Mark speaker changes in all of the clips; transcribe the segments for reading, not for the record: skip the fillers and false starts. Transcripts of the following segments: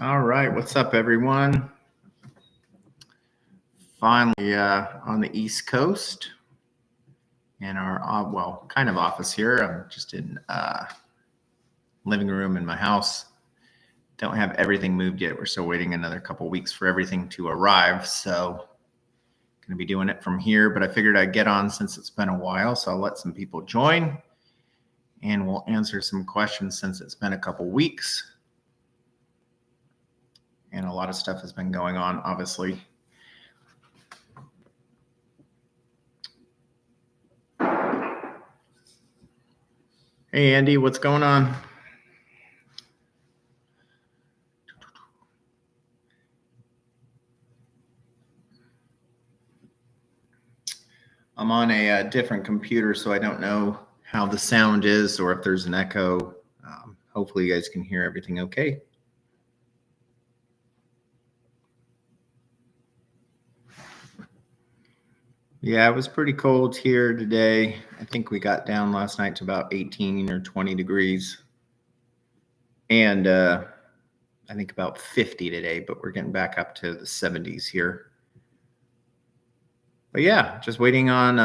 Speaker 1: All right, what's up, everyone? Finally on the East Coast in our, kind of office here. I'm just in living room in my house. Don't have everything moved yet. We're still waiting another couple weeks for everything to arrive. So going to be doing it from here, but I figured I'd get on since it's been a while. So I'll let some people join and we'll answer some questions since it's been a couple weeks. And a lot of stuff has been going on, obviously. Hey, Andy, what's going on? I'm on a different computer, so I don't know how the sound is or if there's an echo. Hopefully you guys can hear everything okay. Yeah, it was pretty cold here today. I think we got down last night to about 18 or 20 degrees. And I think about 50 today, but we're getting back up to the 70s here. But yeah, just waiting on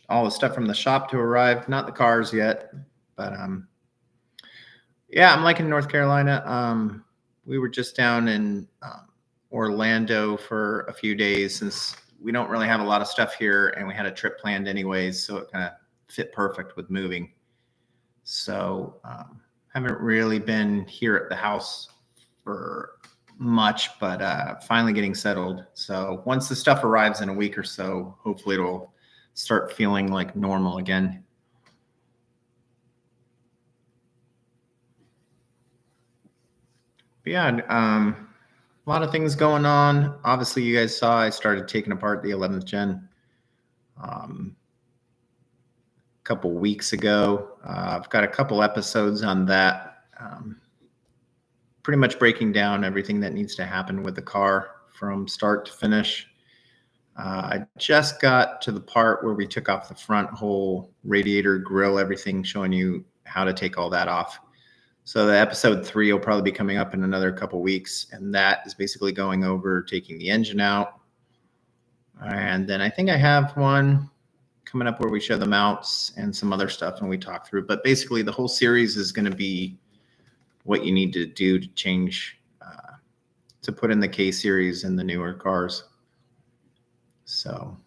Speaker 1: all the stuff from the shop to arrive. Not the cars yet, but yeah, I'm liking North Carolina. We were just down in Orlando for a few days since we don't really have a lot of stuff here and we had a trip planned anyways, so it kind of fit perfect with moving. So haven't really been here at the house for much, but finally getting settled. So once the stuff arrives in a week or so, hopefully it'll start feeling like normal again. But yeah, a lot of things going on. Obviously, you guys saw I started taking apart the 11th gen a couple weeks ago. I've got a couple episodes on that, pretty much breaking down everything that needs to happen with the car from start to finish. I just got to the part where we took off the front whole radiator, grill, everything, showing you how to take all that off. So the episode 3 will probably be coming up in another couple weeks, and that is basically going over taking the engine out. And then I think I have one coming up where we show the mounts and some other stuff and we talk through. But basically the whole series is going to be what you need to do to change, to put in the K series in the newer cars. So,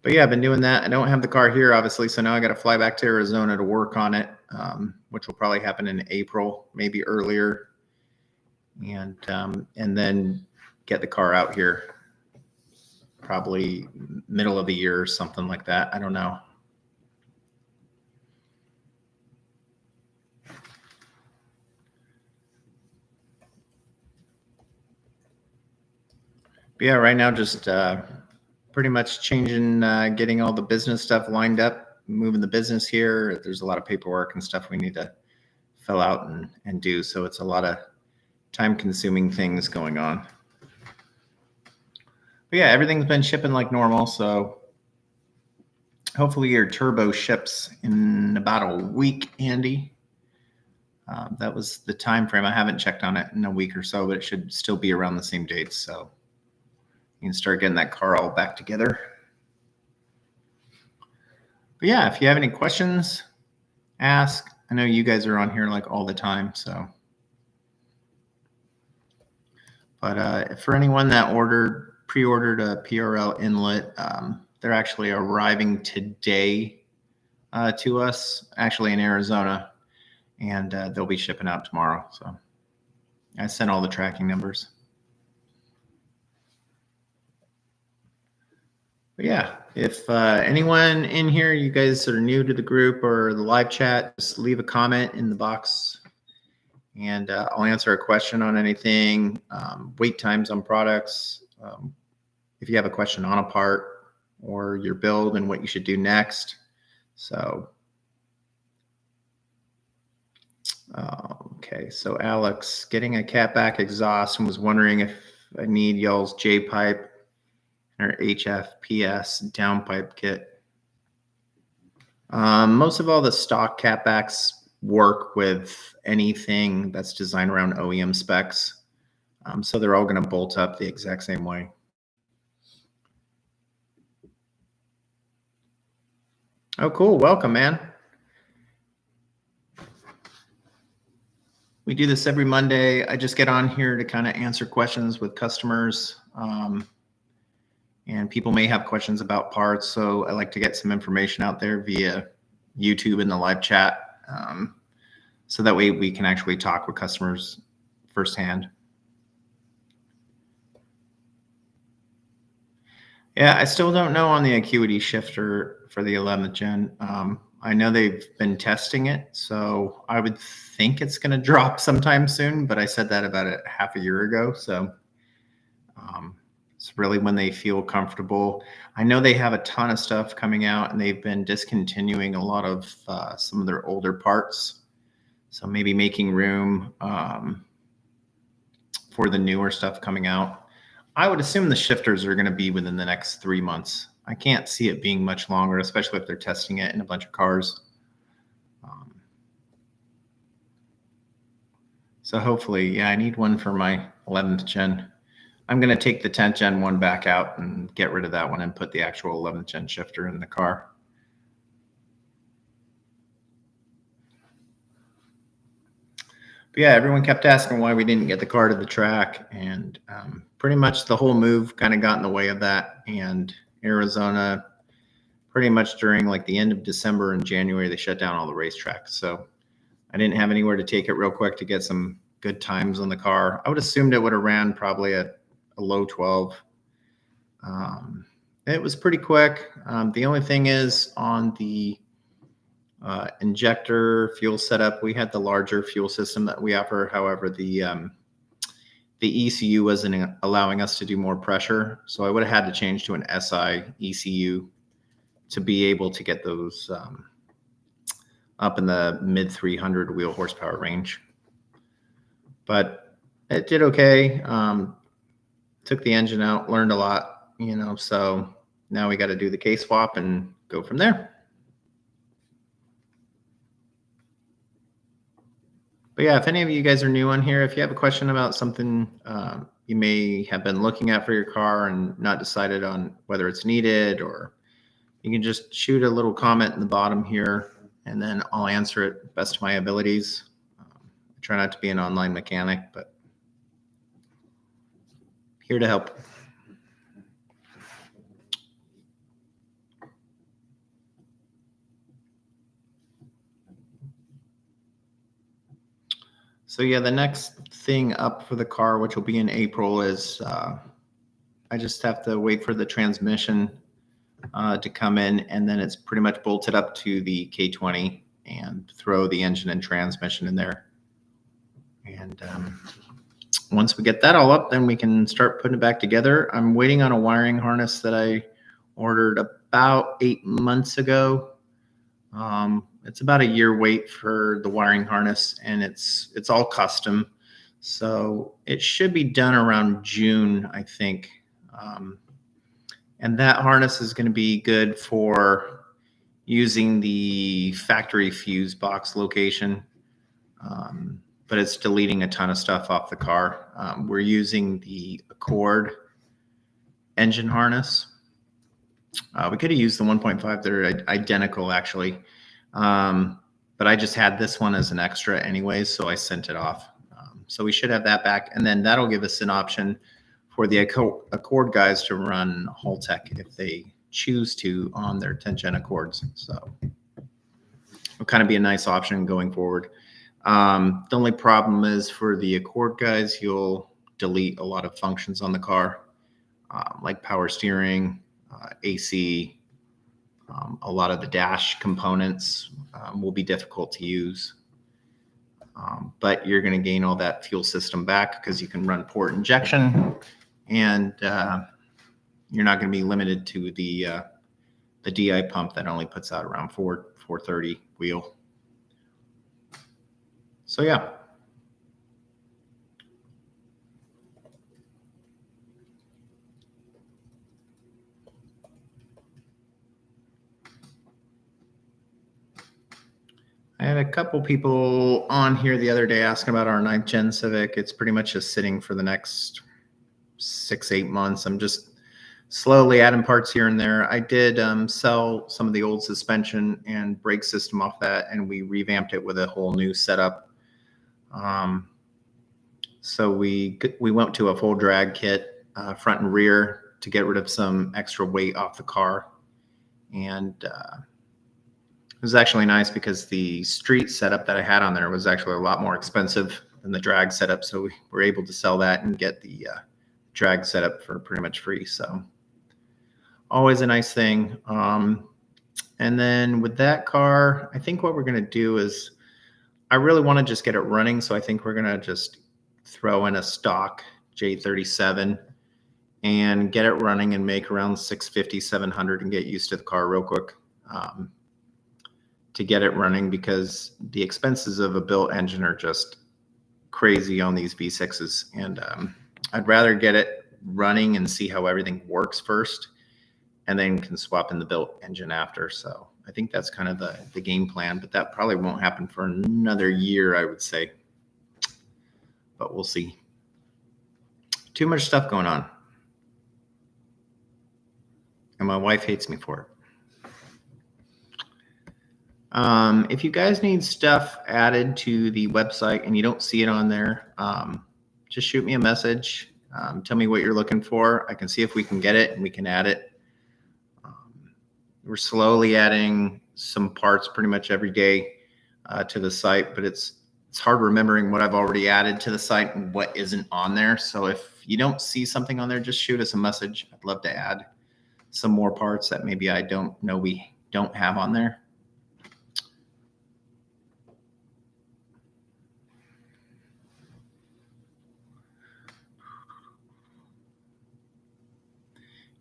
Speaker 1: but yeah, I've been doing that. I don't have the car here, obviously, so now I got to fly back to Arizona to work on it, which will probably happen in April, maybe earlier, and then get the car out here, probably middle of the year or something like that. I don't know. But yeah, right now just pretty much changing, getting all the business stuff lined up, moving the business here. There's a lot of paperwork and stuff we need to fill out and do. So it's a lot of time-consuming things going on. But yeah, everything's been shipping like normal. So hopefully your turbo ships in about a week, Andy. That was the time frame. I haven't checked on it in a week or so, but it should still be around the same dates. So you can start getting that car all back together. But yeah, if you have any questions, ask. I know you guys are on here like all the time, so. But for anyone that pre-ordered a PRL inlet, they're actually arriving today to us, actually in Arizona, and they'll be shipping out tomorrow. So I sent all the tracking numbers. But yeah, if anyone in here, you guys are new to the group or the live chat, just leave a comment in the box and I'll answer a question on anything, wait times on products. If you have a question on a part or your build and what you should do next. So, okay. So Alex, getting a catback exhaust and was wondering if I need y'all's J-pipe or HFPS downpipe kit. Most of all the stock catbacks work with anything that's designed around OEM specs. So they're all going to bolt up the exact same way. Oh, cool. Welcome, man. We do this every Monday. I just get on here to kind of answer questions with customers. And people may have questions about parts. So I like to get some information out there via YouTube in the live chat. So that way we can actually talk with customers firsthand. Yeah, I still don't know on the Acuity shifter for the 11th gen. I know they've been testing it, so I would think it's going to drop sometime soon, but I said that about a half a year ago. So it's really when they feel comfortable. I know they have a ton of stuff coming out, and they've been discontinuing a lot of some of their older parts. So maybe making room for the newer stuff coming out. I would assume the shifters are going to be within the next 3 months. I can't see it being much longer, especially if they're testing it in a bunch of cars. So hopefully, yeah, I need one for my 11th gen. I'm going to take the 10th gen one back out and get rid of that one and put the actual 11th gen shifter in the car. But yeah, everyone kept asking why we didn't get the car to the track, and pretty much the whole move kind of got in the way of that. And Arizona, pretty much during like the end of December and January, they shut down all the racetracks. So I didn't have anywhere to take it real quick to get some good times on the car. I would assumed it would have ran probably at a low 12. It was pretty quick. The only thing is on the injector fuel setup, we had the larger fuel system that we offer. However, the ECU wasn't allowing us to do more pressure. So I would have had to change to an SI ECU to be able to get those up in the mid 300 wheel horsepower range. But it did okay. Took the engine out, learned a lot, so now we got to do the case swap and go from there. But yeah, if any of you guys are new on here, if you have a question about something you may have been looking at for your car and not decided on whether it's needed, or you can just shoot a little comment in the bottom here, and then I'll answer it best of my abilities. I try not to be an online mechanic, but here to help. So yeah, the next thing up for the car, which will be in April, is I just have to wait for the transmission to come in, and then it's pretty much bolted up to the K20 and throw the engine and transmission in there. And once we get that all up, then we can start putting it back together. I'm waiting on a wiring harness that I ordered about 8 months ago. It's about a year wait for the wiring harness, and it's all custom. So it should be done around June, I think. And that harness is going to be good for using the factory fuse box location. But it's deleting a ton of stuff off the car. We're using the Accord engine harness. We could have used the 1.5. They're identical, actually. But I just had this one as an extra anyways, so I sent it off. So we should have that back, and then that'll give us an option for the Accord guys to run Haltech if they choose to on their 10th gen Accords. So it'll kind of be a nice option going forward. The only problem is for the Accord guys, you'll delete a lot of functions on the car, like power steering, AC. A lot of the dash components will be difficult to use. But you're going to gain all that fuel system back because you can run port injection, and you're not going to be limited to the DI pump that only puts out around 430 wheel. So yeah. had a couple people on here the other day asking about our 9th gen Civic. It's pretty much just sitting for the next 6-8 months. I'm just slowly adding parts here and there. I did sell some of the old suspension and brake system off that, and we revamped it with a whole new setup. So we went to a full drag kit, front and rear, to get rid of some extra weight off the car. And it was actually nice because the street setup that I had on there was actually a lot more expensive than the drag setup. So we were able to sell that and get the drag setup for pretty much free. So always a nice thing. And then with that car, I think what we're going to do is I really want to just get it running. So I think we're going to just throw in a stock J37 and get it running and make around 650, 700 and get used to the car real quick to get it running, because the expenses of a built engine are just crazy on these V6s. And I'd rather get it running and see how everything works first, and then can swap in the built engine after. So I think that's kind of the game plan, but that probably won't happen for another year, I would say. But we'll see. Too much stuff going on. And my wife hates me for it. If you guys need stuff added to the website and you don't see it on there, just shoot me a message. Tell me what you're looking for. I can see if we can get it and we can add it. We're slowly adding some parts pretty much every day to the site, but it's hard remembering what I've already added to the site and what isn't on there. So if you don't see something on there, just shoot us a message. I'd love to add some more parts that maybe I don't know we don't have on there.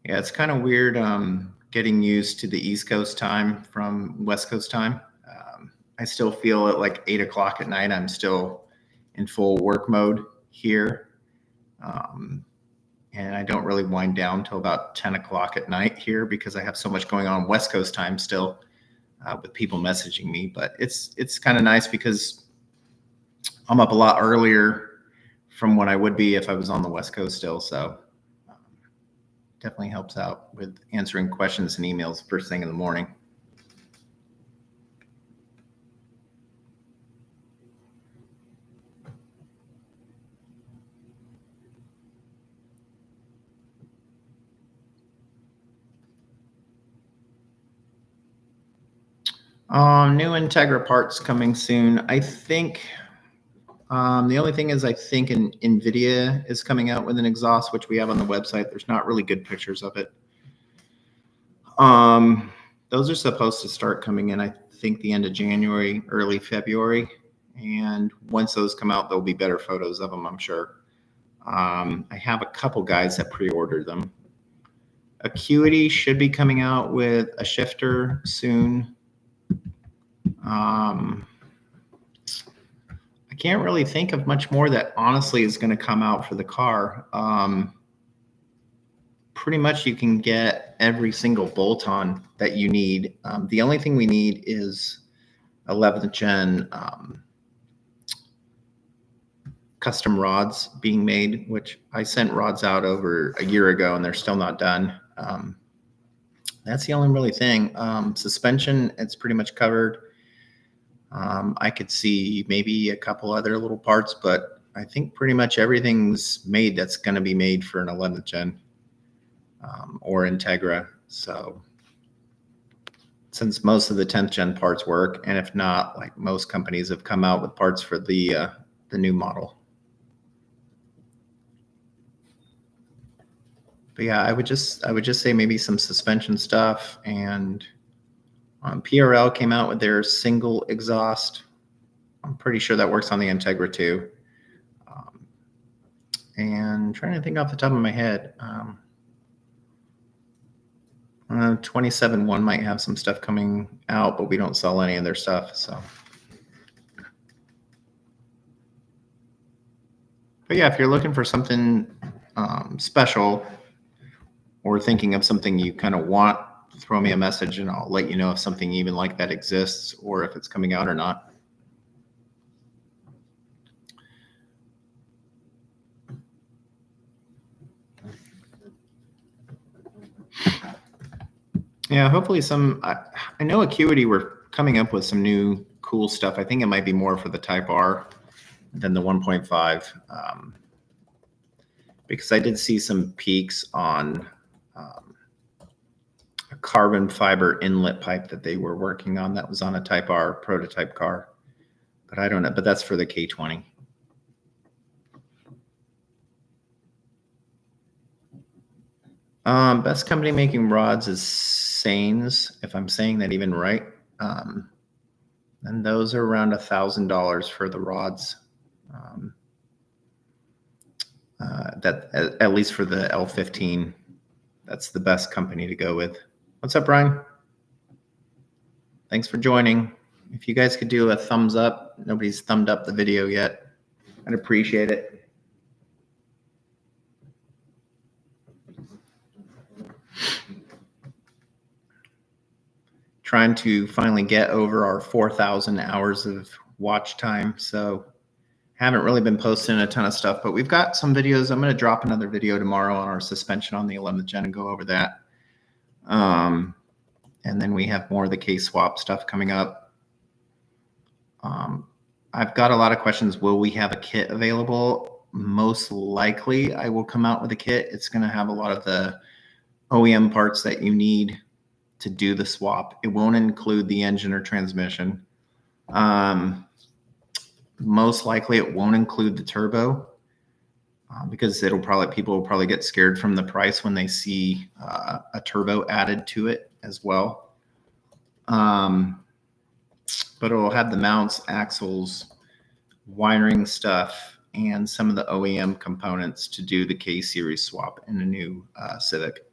Speaker 1: Yeah, it's kind of weird getting used to the East Coast time from West Coast time. I still feel at like 8 o'clock at night, I'm still in full work mode here. And I don't really wind down till about 10 o'clock at night here because I have so much going on West Coast time still with people messaging me. But it's kind of nice because I'm up a lot earlier from what I would be if I was on the West Coast still. So definitely helps out with answering questions and emails first thing in the morning. New Integra parts coming soon. I think the only thing is I think NVIDIA is coming out with an exhaust, which we have on the website. There's not really good pictures of it. Those are supposed to start coming in, I think, the end of January, early February. And once those come out, there'll be better photos of them, I'm sure. I have a couple guys that pre-ordered them. Acuity should be coming out with a shifter soon. I can't really think of much more that honestly is going to come out for the car. Pretty much you can get every single bolt-on that you need. The only thing we need is 11th gen custom rods being made, which I sent rods out over a year ago and they're still not done. That's the only really thing. Suspension, it's pretty much covered. I could see maybe a couple other little parts, but I think pretty much everything's made that's going to be made for an 11th gen or Integra. So since most of the 10th gen parts work, and if not, like most companies have come out with parts for the new model. But yeah, I would just say maybe some suspension stuff, and PRL came out with their single exhaust. I'm pretty sure that works on the Integra too. And trying to think off the top of my head, 27.1 might have some stuff coming out, but we don't sell any of their stuff. So, but yeah, if you're looking for something special or thinking of something you kind of want, throw me a message and I'll let you know if something even like that exists or if it's coming out or not. Yeah, hopefully I know Acuity were coming up with some new cool stuff. I think it might be more for the Type R than the 1.5, because I did see some peaks on a carbon fiber inlet pipe that they were working on that was on a Type R prototype car. But I don't know, but that's for the K20. Best company making rods is Sains, if I'm saying that even right. And those are around $1,000 for the rods. That at least for the L15, that's the best company to go with. What's up, Ryan? Thanks for joining. If you guys could do a thumbs up, nobody's thumbed up the video yet. I'd appreciate it. Trying to finally get over our 4,000 hours of watch time. So haven't really been posting a ton of stuff, but we've got some videos. I'm going to drop another video tomorrow on our suspension on the 11th gen and go over that. And then we have more of the K-swap stuff coming up. I've got a lot of questions. Will we have a kit available? Most likely I will come out with a kit. It's going to have a lot of the OEM parts that you need to do the swap. It won't include the engine or transmission. Most likely it won't include the turbo because people will probably get scared from the price when they see a turbo added to it as well. But it will have the mounts, axles, wiring stuff, and some of the OEM components to do the K-Series swap in the new Civic.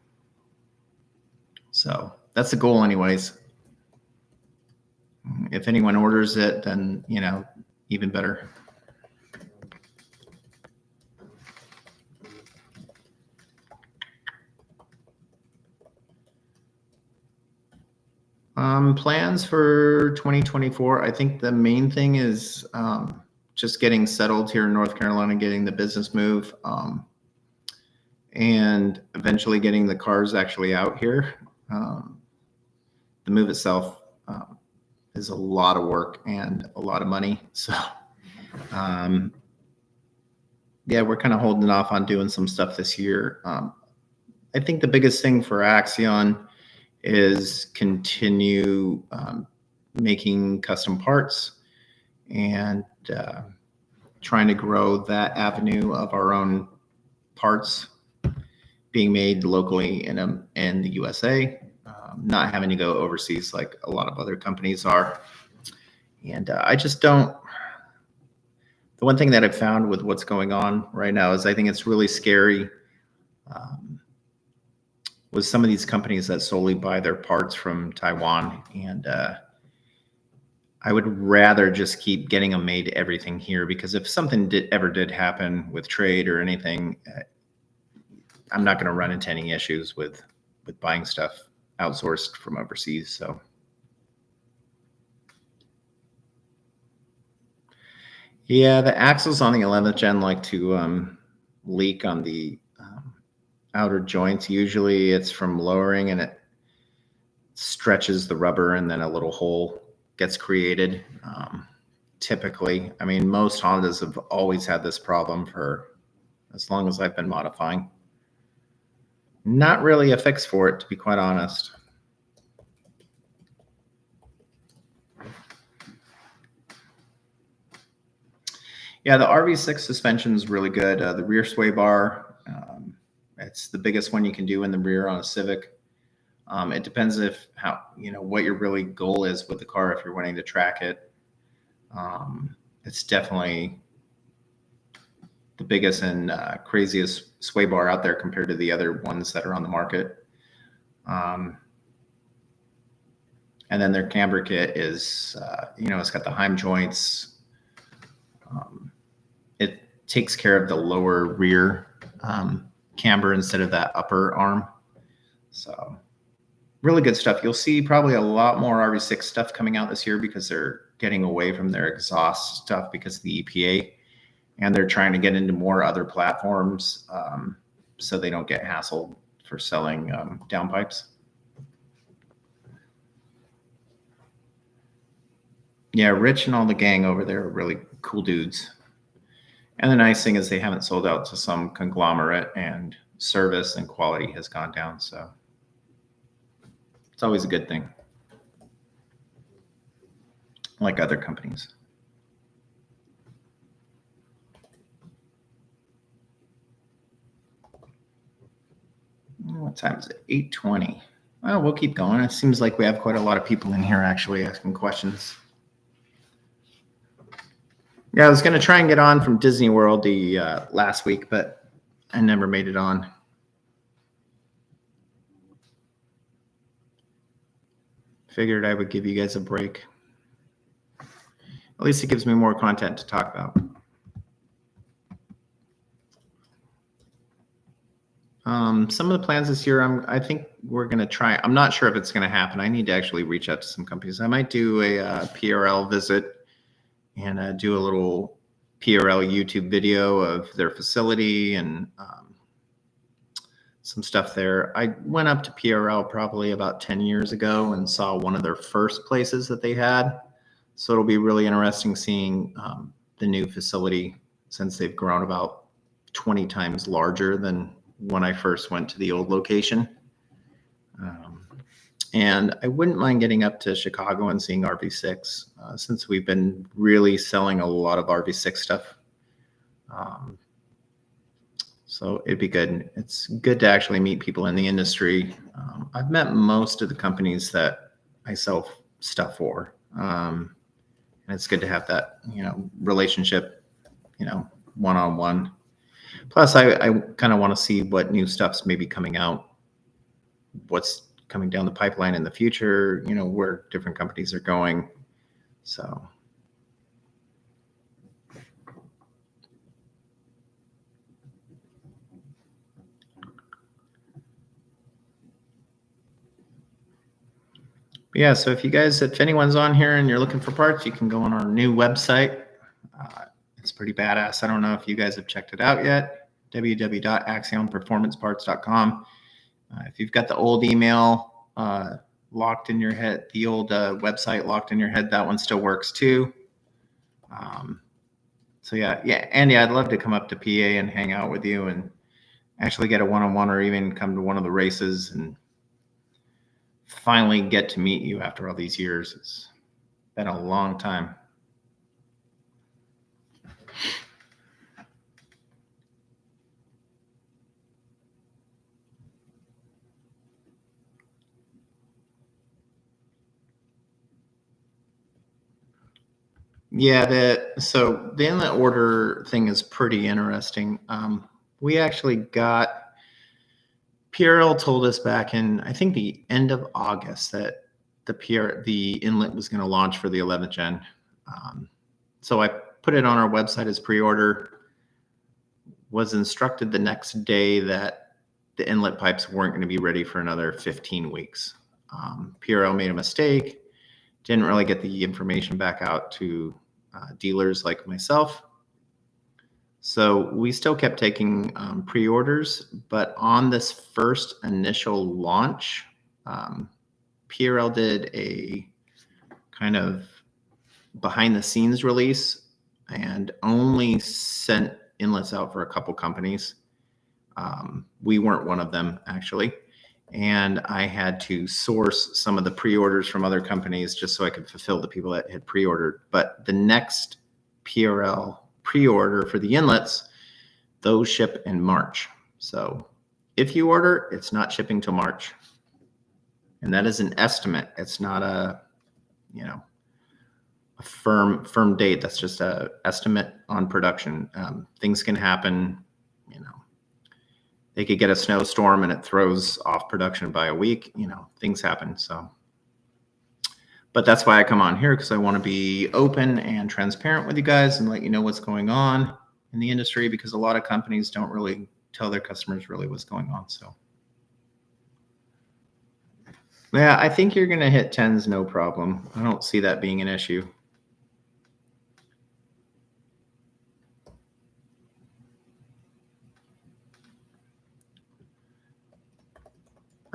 Speaker 1: So that's the goal anyways. If anyone orders it, then, even better. Plans for 2024. I think the main thing is just getting settled here in North Carolina, getting the business move, and eventually getting the cars actually out here. The move itself is a lot of work and a lot of money. So, yeah, we're kind of holding off on doing some stuff this year. I think the biggest thing for Axion is continue making custom parts and trying to grow that avenue of our own parts being made locally in the USA, not having to go overseas like a lot of other companies are. And I just don't. The one thing that I've found with what's going on right now is I think it's really scary with some of these companies that solely buy their parts from Taiwan. And I would rather just keep getting them made everything here, because if something ever did happen with trade or anything, I'm not going to run into any issues with buying stuff outsourced from overseas. So yeah, the axles on the 11th gen like to leak on the outer joints. Usually it's from lowering and it stretches the rubber and then a little hole gets created. Typically, I mean, most Hondas have always had this problem for as long as I've been modifying. Not really a fix for it, to be quite honest. Yeah, the RV6 suspension is really good. The rear sway bar, it's the biggest one you can do in the rear on a Civic. It depends what your really goal is with the car. If you're wanting to track it, it's definitely the biggest and craziest sway bar out there compared to the other ones that are on the market. And then their camber kit is, it's got the Heim joints. It takes care of the lower rear camber instead of that upper arm. So really good stuff. You'll see probably a lot more RV6 stuff coming out this year because they're getting away from their exhaust stuff because of the EPA, and they're trying to get into more other platforms so they don't get hassled for selling downpipes. Yeah, Rich and all the gang over there are really cool dudes. And the nice thing is they haven't sold out to some conglomerate, and service and quality has gone down. So it's always a good thing, like other companies. What time is it? 8:20. Well, we'll keep going. It seems like we have quite a lot of people in here actually asking questions. Yeah, I was going to try and get on from Disney World the last week, but I never made it on. Figured I would give you guys a break. At least it gives me more content to talk about. Some of the plans this year, I think we're going to try. I'm not sure if it's going to happen. I need to actually reach out to some companies. I might do a PRL visit and do a little PRL YouTube video of their facility and some stuff there. I went up to PRL probably about 10 years ago and saw one of their first places that they had. So it'll be really interesting seeing the new facility, since they've grown about 20 times larger than when I first went to the old location. And I wouldn't mind getting up to Chicago and seeing RV6 since we've been really selling a lot of RV6 stuff. So it'd be good. It's good to actually meet people in the industry. I've met most of the companies that I sell stuff for. And it's good to have that, relationship, one-on-one. Plus, I kind of want to see what new stuff's maybe coming out, what's coming down the pipeline in the future, where different companies are going. So. Yeah, so if anyone's on here and you're looking for parts, you can go on our new website. It's pretty badass. I don't know if you guys have checked it out yet. www.axionperformanceparts.com. If you've got the old email locked in your head, the old website locked in your head, that one still works too. So yeah, Andy, I'd love to come up to PA and hang out with you and actually get a one-on-one, or even come to one of the races and finally get to meet you after all these years. It's been a long time. Yeah, so the inlet order thing is pretty interesting. We actually got, PRL told us back in, I think, the end of August that the inlet was going to launch for the 11th gen. So I put it on our website as pre-order, was instructed the next day that the inlet pipes weren't going to be ready for another 15 weeks. PRL made a mistake, didn't really get the information back out to dealers like myself. So we still kept taking pre-orders, but on this first initial launch, PRL did a kind of behind the scenes release and only sent inlets out for a couple companies. We weren't one of them, actually. And I had to source some of the pre-orders from other companies just so I could fulfill the people that had pre-ordered. But the next PRL pre-order for the inlets, those ship in March. So if you order, it's not shipping till March. And that is an estimate. It's not a firm date. That's just a estimate on production. Things can happen. They could get a snowstorm and it throws off production by a week. Things happen. So, but that's why I come on here, because I want to be open and transparent with you guys and let you know what's going on in the industry, because a lot of companies don't really tell their customers really what's going on. So yeah, I think you're going to hit 10s no problem. I don't see that being an issue.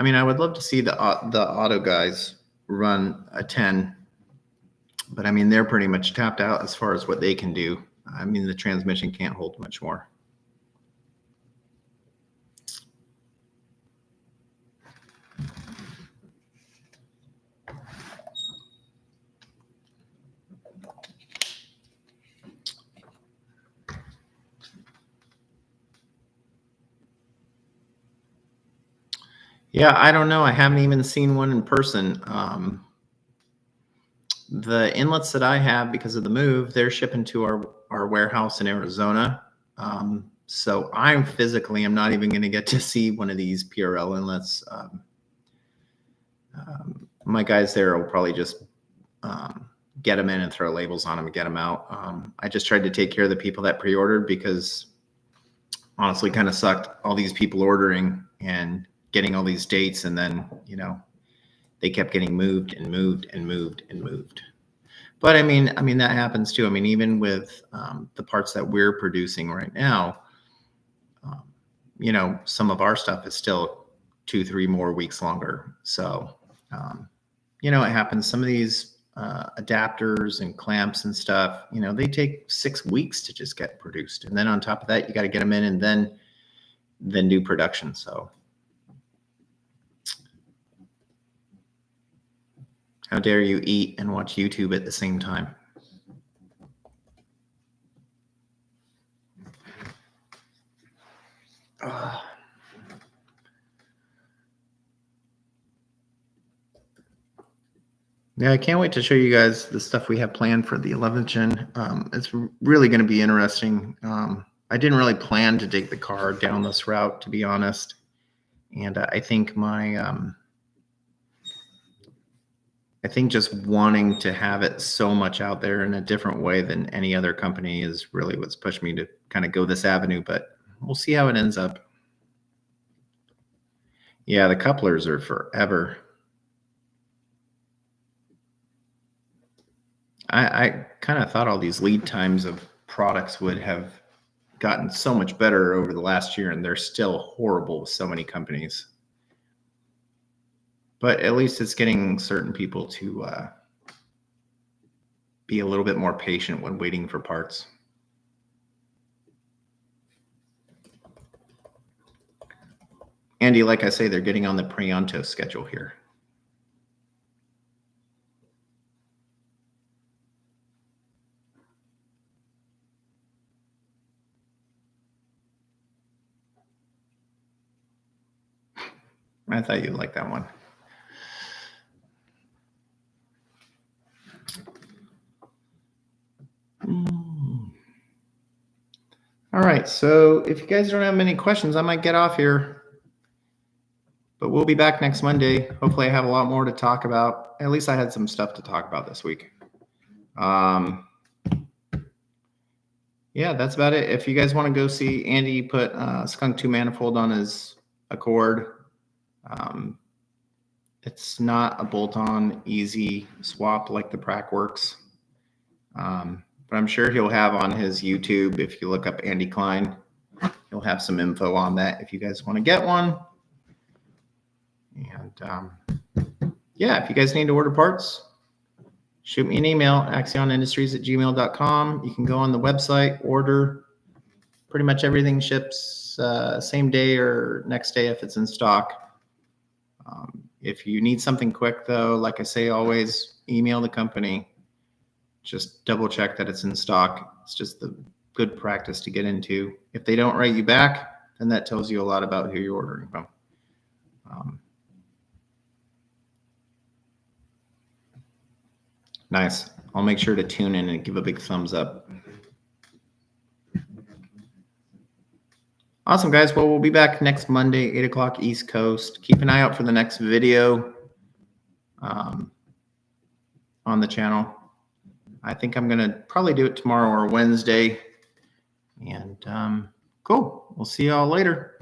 Speaker 1: I mean, I would love to see the auto guys run a 10, But I mean, they're pretty much tapped out as far as what they can do. I mean, the transmission can't hold much more. Yeah, I don't know. I haven't even seen one in person. The inlets that I have because of the move, they're shipping to our warehouse in Arizona. So I'm not even going to get to see one of these PRL inlets. My guys there will probably just get them in and throw labels on them and get them out. I just tried to take care of the people that pre-ordered because honestly kind of sucked all these people ordering and getting all these dates. And then, they kept getting moved and moved and moved and moved. But I mean, that happens too. I mean, even with the parts that we're producing right now, some of our stuff is still 2-3 more weeks longer. So, it happens. Some of these adapters and clamps and stuff, they take 6 weeks to just get produced. And then on top of that, you got to get them in and then do production. So how dare you eat and watch YouTube at the same time? Yeah, I can't wait to show you guys the stuff we have planned for the 11th gen. It's really going to be interesting. I didn't really plan to take the car down this route, to be honest. And I think I think just wanting to have it so much out there in a different way than any other company is really what's pushed me to kind of go this avenue, but we'll see how it ends up. Yeah, the couplers are forever. I kind of thought all these lead times of products would have gotten so much better over the last year, and they're still horrible with so many companies. But at least it's getting certain people to be a little bit more patient when waiting for parts. Andy, like I say, they're getting on the Pronto schedule here. I thought you'd like that one. All right, so if you guys don't have many questions, I might get off here. But we'll be back next Monday. Hopefully I have a lot more to talk about. At least I had some stuff to talk about this week. Yeah, that's about it. If you guys want to go see Andy put Skunk 2 manifold on his Accord, it's not a bolt-on easy swap like the Prac works. But I'm sure he'll have on his YouTube, if you look up Andy Klein, he'll have some info on that if you guys want to get one. And yeah, if you guys need to order parts, shoot me an email, axionindustries@gmail.com. You can go on the website, order. Pretty much everything ships same day or next day if it's in stock. If you need something quick, though, like I say, always email the company. Just double check that it's in stock. It's just the good practice to get into. If they don't write you back, then that tells you a lot about who you're ordering from. Nice. I'll make sure to tune in and give a big thumbs up. Awesome, guys. Well, we'll be back next Monday, 8 o'clock East Coast. Keep an eye out for the next video on the channel. I think I'm going to probably do it tomorrow or Wednesday. And cool. We'll see y'all later.